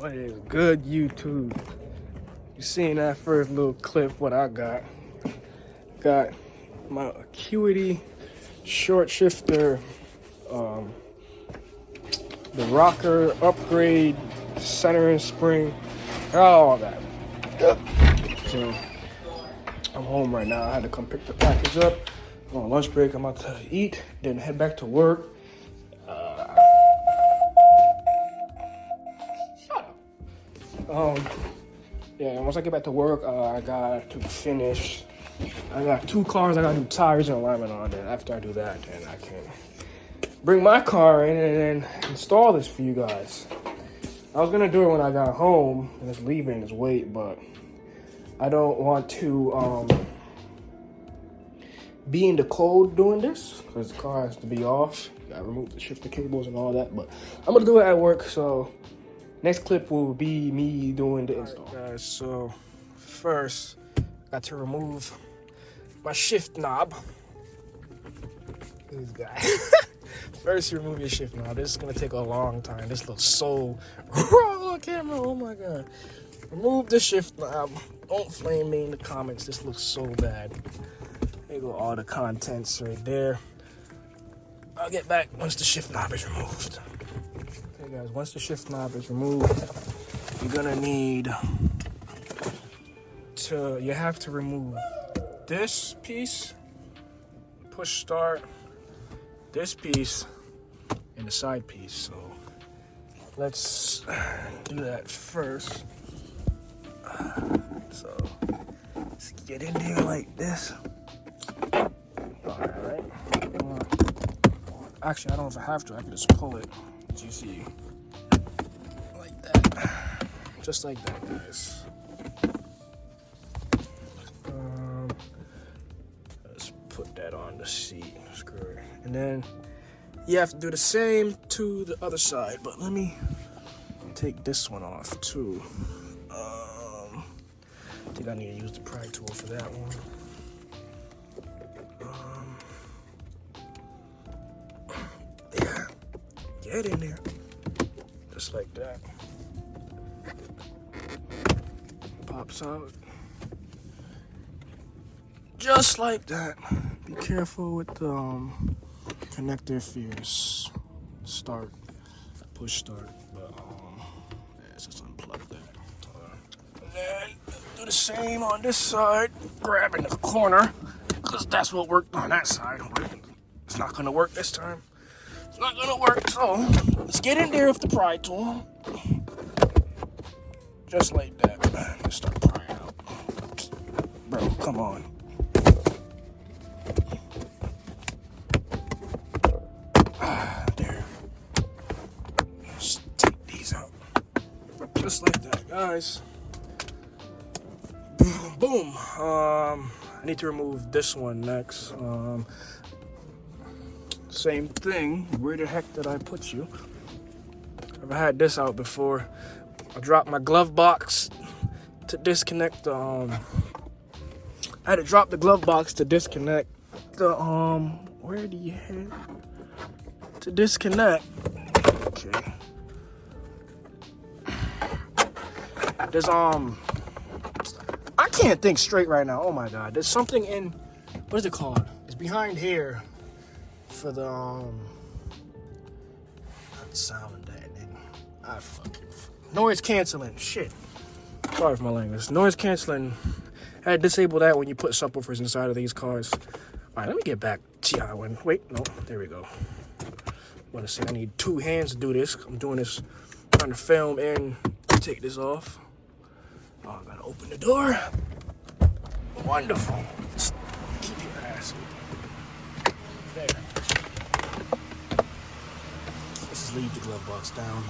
What is good, YouTube? You seen that first little clip? What I got? Got my Acuity short shifter, the rocker upgrade, center and spring, all that. So I'm home right now. I had to come pick the package up. I'm on lunch break. I'm about to eat, then head back to work. Yeah, once I get back to work, I got to finish. I got 2 cars. I got to do tires and alignment on. Then after I do that, then I can bring my car in and then install this for you guys. I was gonna do it when I got home and it's leaving its weight, but I don't want to be in the cold doing this because the car has to be off. I remove the shifter cables and all that, but I'm gonna do it at work. So next clip will be me doing the install. Right, guys, so first, got to remove my shift knob. This guy. First, you remove your shift knob. This is gonna take a long time. This looks so raw on camera. Oh my god. Remove the shift knob. Don't flame me in the comments. This looks so bad. There go all the contents right there. I'll get back once the shift knob is removed. Okay guys, once the shift knob is removed, you're gonna need to, you have to remove this piece, push start, this piece, and the side piece. So let's do that first. So let's get in there like this. Alright. Actually, I don't know if I have to. I can just pull it, as you see. Like that. Just like that, guys. Let's put that on the seat. Screw it. And then you have to do the same to the other side. But let me take this one off, too. I think I need to use the pry tool for that one. Yeah, get in there, just like that. Pops out, just like that. Be careful with the connector if you start, push start. But let's just unplug that. And then do the same on this side, grabbing the corner, because that's what worked on that side. It's not gonna work this time. It's not gonna work, so let's get in there with the pry tool. Just like that. Let's start prying out. Bro, come on. There. Let's take these out. Just like that, guys. Boom. I need to remove this one next. Same thing. Where the heck did I put you? I've had this out before. I dropped my glove box to disconnect the I had to drop the glove box to disconnect the where do you have to disconnect? Okay. There's I can't think straight right now. Oh my god. There's something in, what is it called? It's behind here for the not sound that and I fucking noise canceling. Shit. Sorry for my language. Noise canceling. I had to disable that when you put subwoofers inside of these cars. Alright, let me get back to you. Wait, no, there we go. I want to say I need 2 hands to do this. I'm doing this, trying to film and take this off. Oh, I gotta open the door. Wonderful. Just keep your ass there. Let's just leave the glove box down.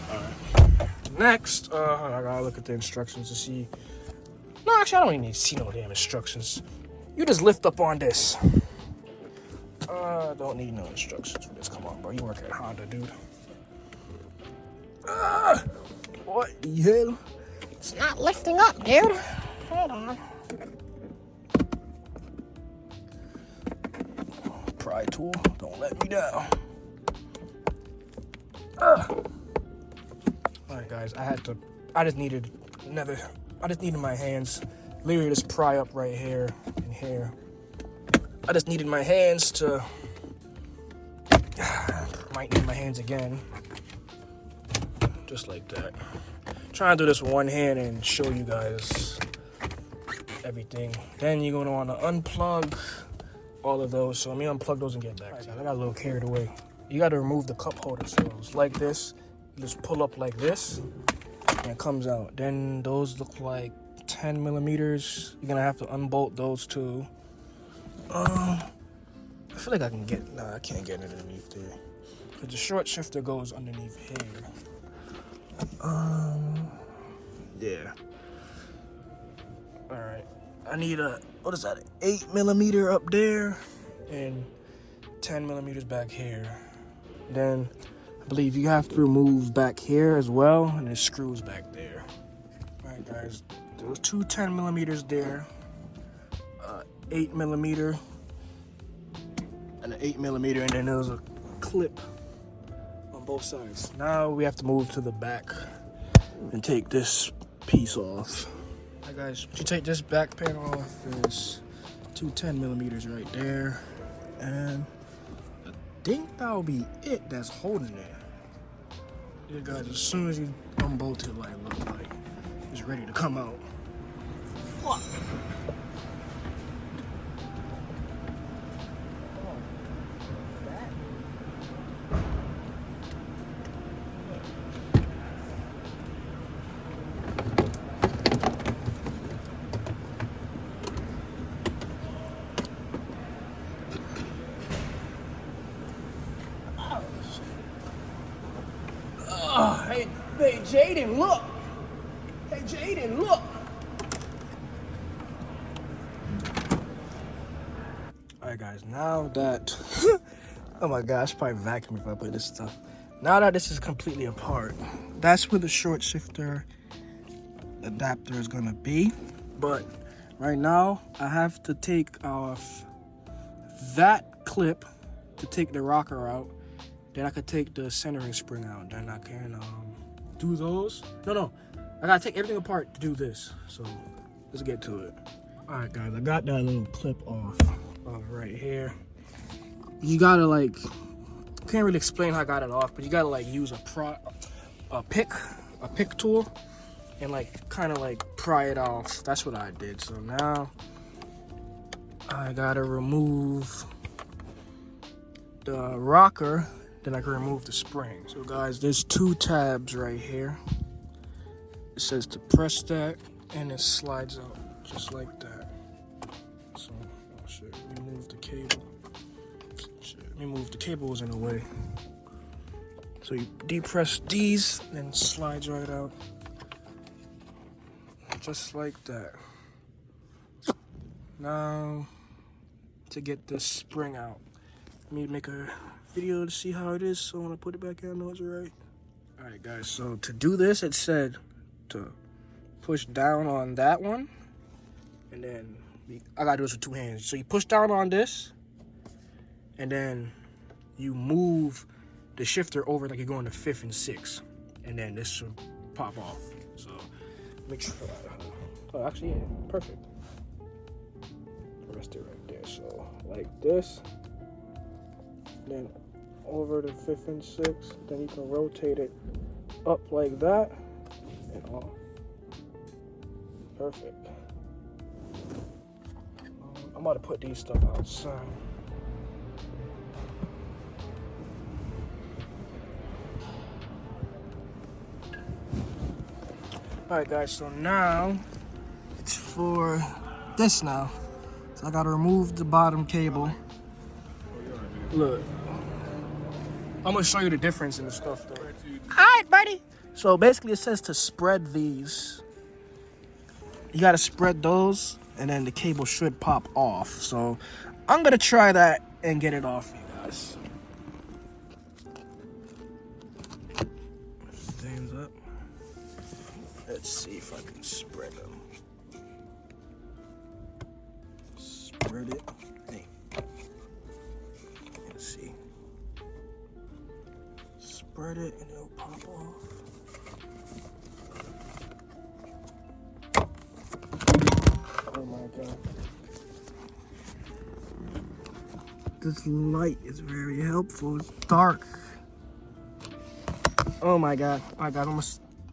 Alright. Next, I gotta look at the instructions to see. No, actually, I don't even need to see no damn instructions. You just lift up on this. Don't need no instructions for this. Come on, bro. You work at Honda, dude. What the hell? It's not lifting up, dude. Hold on. Pry tool, don't let me down. Alright guys, I just needed my hands. Literally just pry up right here and here. I just needed my hands to, might need my hands again. Just like that. Trying to do this with one hand and show you guys everything. Then you're gonna wanna unplug all of those. So let me unplug those and get back. Right, guys, I got a little carried away. You gotta remove the cup holder. So it's like this. You just pull up like this and it comes out. Then those look like 10 millimeters. You're gonna have to unbolt those too. I feel like I can get, nah, I can't get underneath there. Cause the short shifter goes underneath here. Yeah. All right. I need a, what is that? 8 millimeter up there and 10 millimeters back here. Then I believe you have to remove back here as well, and there's screws back there. All right, guys. There's two 10 millimeters there, 8 millimeter, and an 8 millimeter, and then there's a clip on both sides. Now we have to move to the back and take this piece off. All right, guys, once you take this back panel off, there's two 10 millimeters right there, and I think that'll be it that's holding it. Yeah, guys, as soon as you unbolt it, like, look like it's ready to come out. What? Hey, Jaden, look! Hey, Jaden, look! Alright, guys, now that... oh my gosh, probably vacuum if I put this stuff. Now that this is completely apart, that's where the short shifter adapter is gonna be. But right now, I have to take off that clip to take the rocker out. Then I could take the centering spring out. Then I can do those. No, I gotta take everything apart to do this. So let's get to it. All right, guys, I got that little clip off right here. You gotta like, can't really explain how I got it off, but you gotta like use a pick tool and like kind of like pry it off. That's what I did. So now I gotta remove the rocker. Then I can remove the spring. So guys, there's two tabs right here. It says to press that, and it slides out just like that. So, oh shit, remove the cable. Shit, remove the cables in the way. So you depress these, and it slides right out. Just like that. Now, to get this spring out, let me make a video to see how it is, so when I put it back in, I know it's right. All right, guys, so to do this, it said to push down on that one, and then I gotta do this with two hands. So you push down on this, and then you move the shifter over like you're going to 5th and 6th, and then this should pop off. So make sure, oh, actually, yeah, perfect. Rest it right there, so like this, then over to 5th and 6th, then you can rotate it up like that and off. Perfect. I'm about to put these stuff outside. Alright guys, so now it's for this now. So I gotta remove the bottom cable. Look. I'm gonna show you the difference in the stuff though. Alright, buddy. So basically it says to spread these. You gotta spread those and then the cable should pop off. So I'm gonna try that and get it off, you guys. Stands up. Let's see if I can spread them. Spread it. Hey. Let's see. Spread it and it'll pop off. my God. This light is very helpful. It's dark. Oh my God.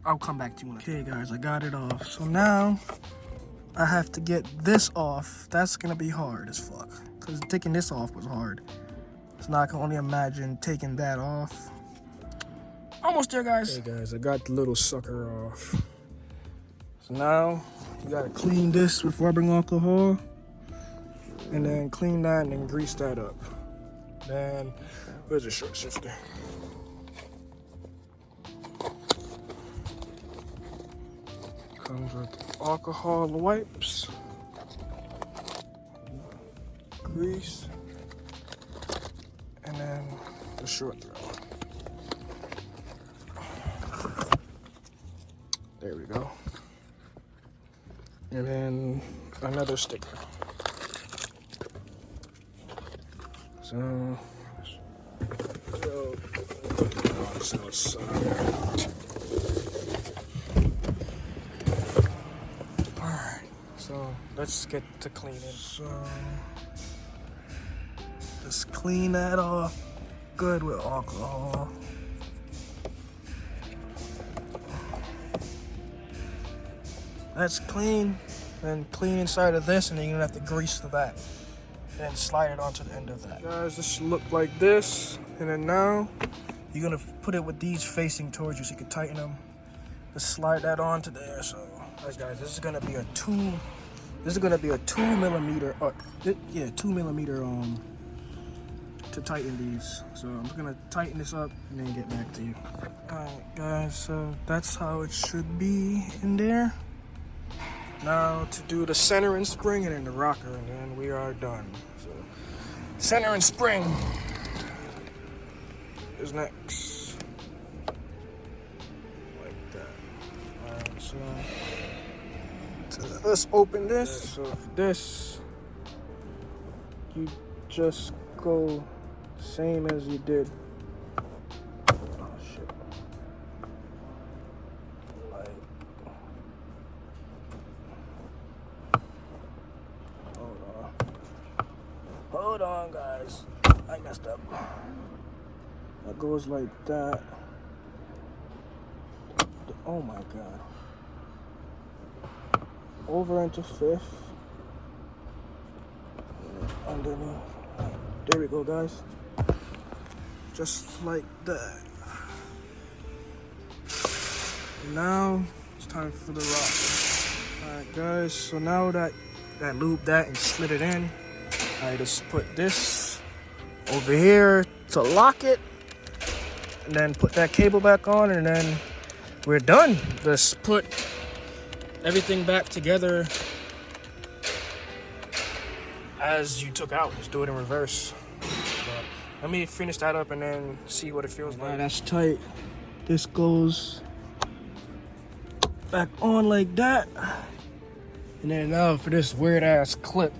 I'll come back to you. Okay guys, I got it off. So now I have to get this off. That's gonna be hard as fuck. Cause taking this off was hard. So now I can only imagine taking that off. Almost there, guys. Hey guys, I got the little sucker off. So now you gotta clean this with rubbing alcohol. And then clean that and then grease that up. Then, where's the short shifter? Comes with alcohol wipes, grease, and then the short thread. There we go. And then another sticker. So alright, so let's get to cleaning. So just clean that off good with alcohol. That's clean. Then clean inside of this, and then you're gonna have to grease the back. Then slide it onto the end of that. Guys, this should look like this. And then now, you're gonna put it with these facing towards you so you can tighten them. Just slide that onto there. So, guys, this is gonna be a 2 millimeter, 2 millimeter to tighten these. So I'm just gonna tighten this up and then get back to you. Alright guys, so that's how it should be in there. Now to do the center and spring and then the rocker, and then we are done. So center and spring is next. Like that. Alright, so let's open this. So for this, you just go same as you did. Oh shit. Hold on, guys. I messed up. That goes like that. Oh my God. Over into 5th. Underneath. There we go, guys. Just like that. Now it's time for the rock. Alright, guys. So now that lubed that and slid it in, I just put this over here to lock it, and then put that cable back on, and then we're done. Just put everything back together as you took out. Just do it in reverse. But let me finish that up and then see what it feels like. That's tight. This goes back on like that. And then now for this weird ass clip.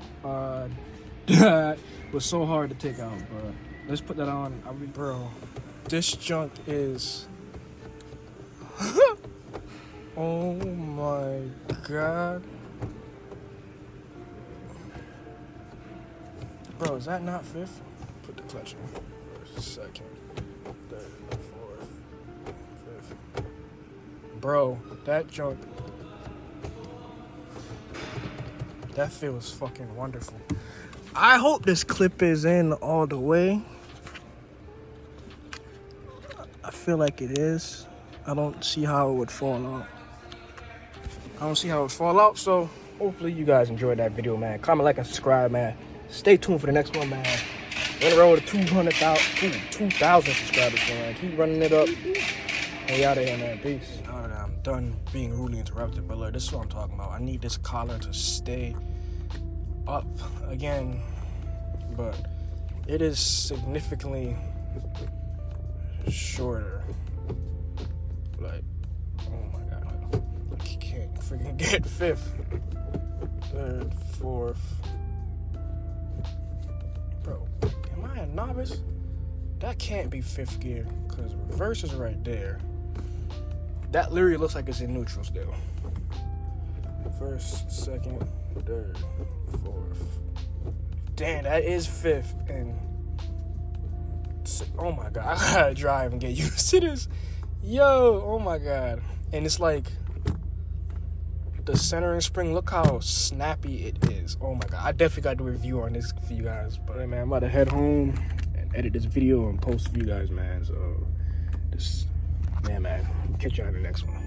That was so hard to take out, but let's put that on. I mean, bro, this junk is oh my God, bro, is that not 5th? Put the clutch in. 2nd, 3rd, 4th, 5th. Bro, that junk, that feels fucking wonderful. I hope this clip is in all the way. I feel like it is. I don't see how it would fall out. So hopefully you guys enjoyed that video, man. Comment, like, and subscribe, man. Stay tuned for the next one, man. We're on the road to 2,000 subscribers, man. Keep running it up. We out of here, man. Peace. Now that I'm done being rudely interrupted, but look, this is what I'm talking about. I need this collar to stay up again, but it is significantly shorter. Like, oh my God, I can't freaking get 5th, 3rd, 4th. Bro, am I a novice? That can't be 5th gear, because reverse is right there. That literally looks like it's in neutral still. 1st, 2nd. third, fourth. Damn, that is fifth. And oh my god, I gotta drive and get used to this. Yo, oh my god. And it's like the centering spring, look how snappy it is. Oh my god, I definitely got to do a review on this for you guys. But hey, man, I'm about to head home and edit this video and post for you guys, man. So just, yeah, man, catch you on the next one.